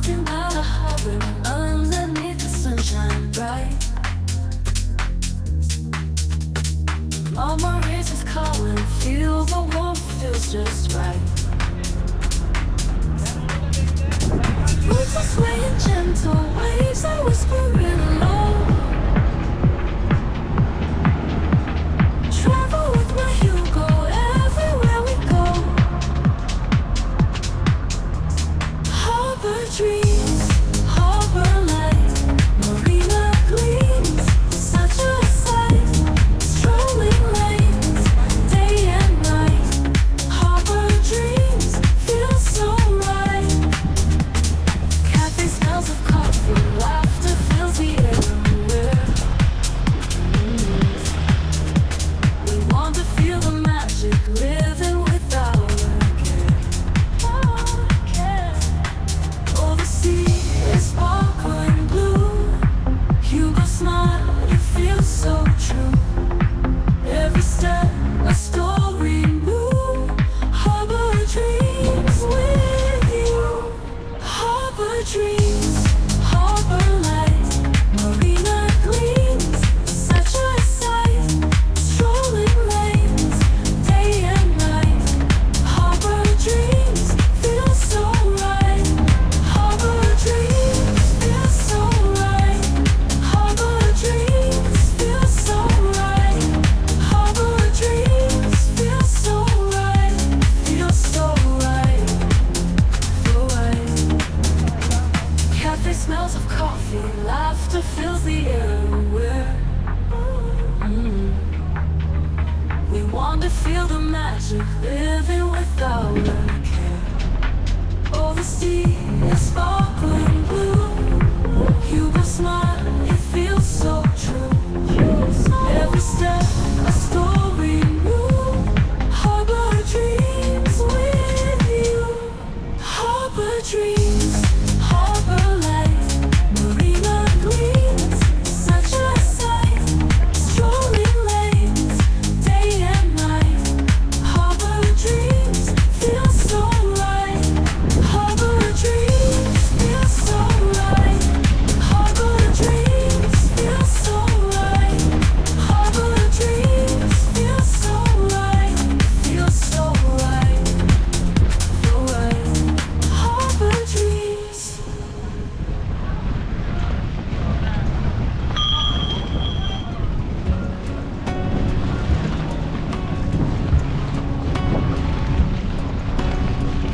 Floating by the harbor, underneath the sunshine bright. Marmaris is calling, feel the warmth, feels just right. Roots are swaying gentle, waves are whispering low. Travel with my Hugo, everywhere we go. Harbor dreams, harbor light, Marina gleams, such a sight. Strolling lanes, day and night. Harbor dreams, feel so right. Cafe smells of coffee, laughter fills the air. We want to feel the magic, living without a care. Oh, the sea is sparkling blue. Hugo smile, you feel so true. Every step, a story new. Harbor dreams with you. Harbor dreams, harbor light, Marina gleams, such a sight. Strolling lanes, day and night. Harbor dreams, feel so right. Harbor dreams, feel so right. Harbor dreams, feel so right. Harbor dreams, feel so right. Feel so right. Feel right. Cafe smells of coffee, laughter fills the air. We want to feel the magic, living without a care. Oh, the sea is sparkling blue. Hugo smile, it feels so true. Every step, a story new. Harbor dreams with you. Harbor dreams, harbor light, Marina gleams, such a sight. Strolling lanes, day and night. Harbor dreams, feel so right. Harbor dreams, feel so right. Harbor dreams, feel so right. Harbor dreams, feel so right. Feel so right. Feel right. Harbor dreams.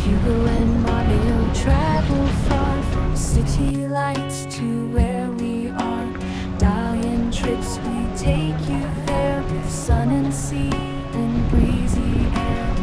Hugo and Marina travel far, from city lights to where we are. Dying trips, we take you there with sun and sea and breezy air.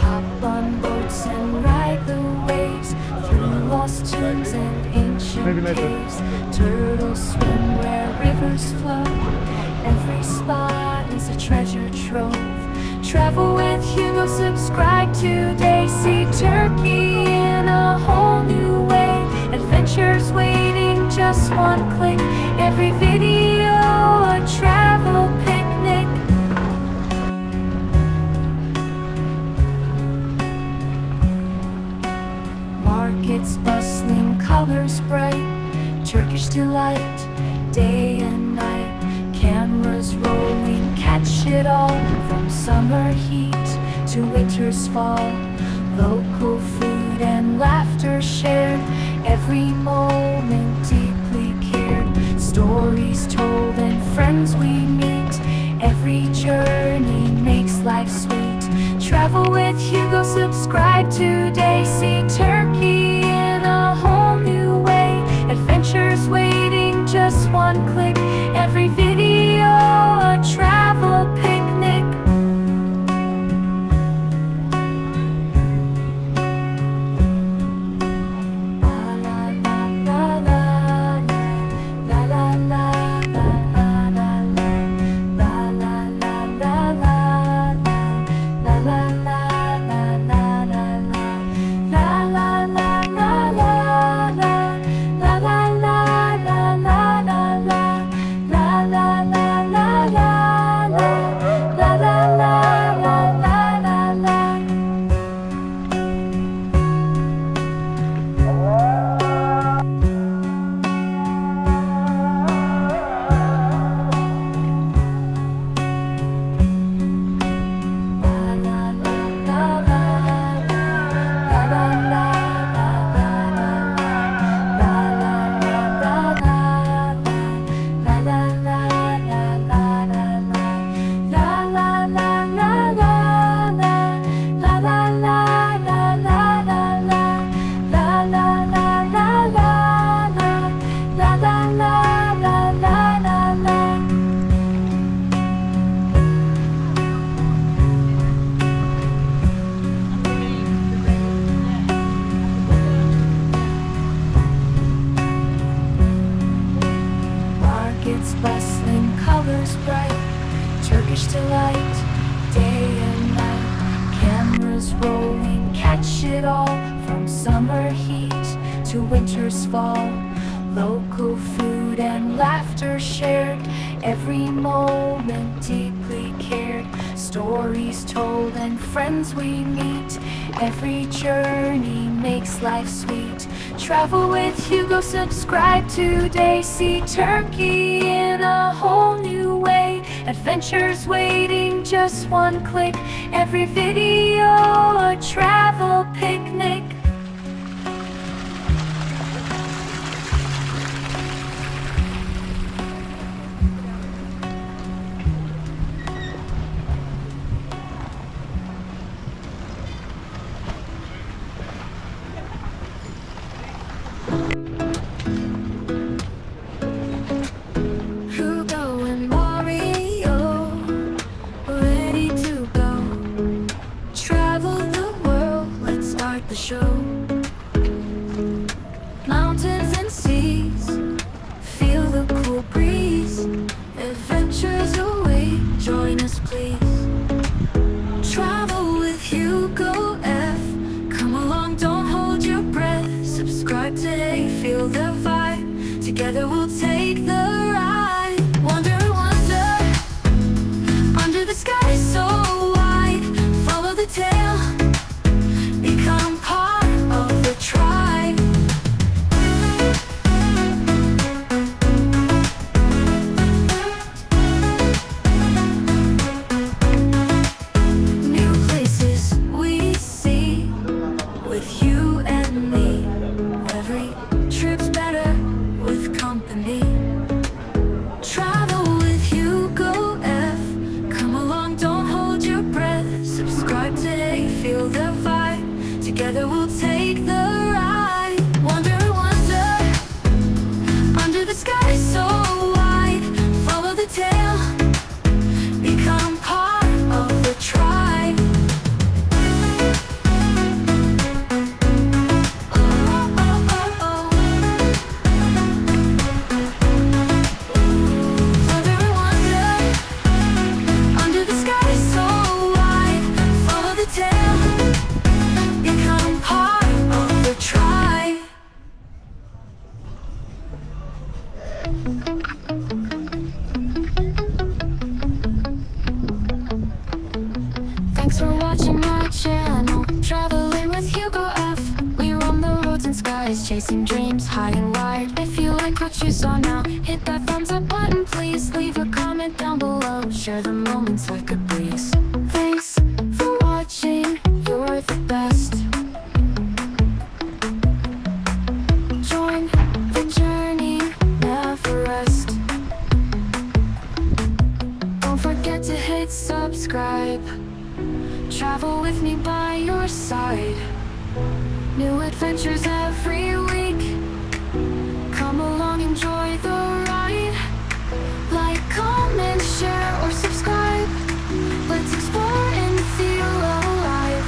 Hop on boats and ride the waves through lost tombs and ancient caves. Turtles swim where rivers flow. Every spot is a treasure trove. Travel with Hugo, subscribe today. See Turkey in a whole new way. Adventures waiting, just one click. Every video a travel picnic. Markets bustling, colors bright, Turkish delight, day and night. Cameras rolling, catch it all, from summer heat to winter's fall. Local food and laughter shared, every moment deeply cared. Stories told and friends we meet, every journey makes life sweet. Travel with Hugo, subscribe today. See Turkey in a whole new way. Adventures waiting, just one click. Every video a travel picnic. La it all, from summer heat to winter's fall. Local food and laughter shared, every moment deeply cared. Stories told and friends we meet, every journey makes life sweet. Travel with Hugo, subscribe today. See Turkey in a whole new way. Adventures waiting, just one click. Every video a travel picnic. Hugo and Mario, ready to go. Travel the world, let's start the show. Mountains and seas, feel the cool breeze. Adventures await, join us please. Travel with Hugo F. Come along, don't hold your breath. Subscribe today, feel the vibe. Together we'll take the ride. Wonder, wonder, under the sky so wide. Follow the tail, become part of the tribe. New places we see with you and me. Every trip's better with company. Travel with Hugo F. Come along, don't hold your breath. Subscribe today, feel the vibe. Together we'll take the ride. Wonder, wonder, under the sky so wide. Follow the tail, become part of the tribe. Oh, oh, oh, oh. Wonder, wonder, under the sky so wide. Follow the tail, become part of the tribe. Thanks for watching my channel, traveling with Hugo F. We roam the roads and skies, chasing dreams high and wide. If you like what you saw now, hit that thumbs up button please. Leave a comment down below, share the moments like a breeze. Thanks for watching, you're the best. Join the journey, never rest. Don't forget to hit subscribe. Travel with me by your side. New adventures every week. Come along, enjoy the ride. Like, comment, share, or subscribe. Let's explore and feel alive.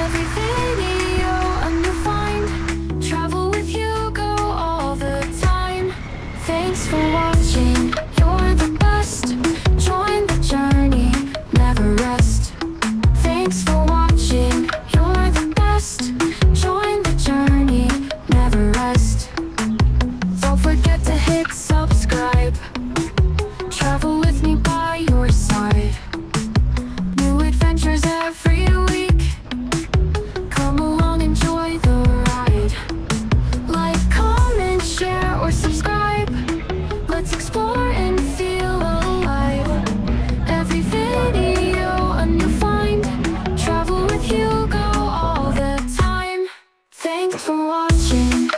Every video a new find. Travel with Hugo all the time. Thanks for watching, you're the best. Join the journey, never rest. Thanks for watching, you're the best. Join the journey, never rest. Don't forget to hit subscribe. Travel with me by your side. New adventures every week. Come along, enjoy the ride. Like, comment, share, or subscribe. Let's explore and feel alive. Every video a new find. Travel with Hugo all the time. Thanks for watching.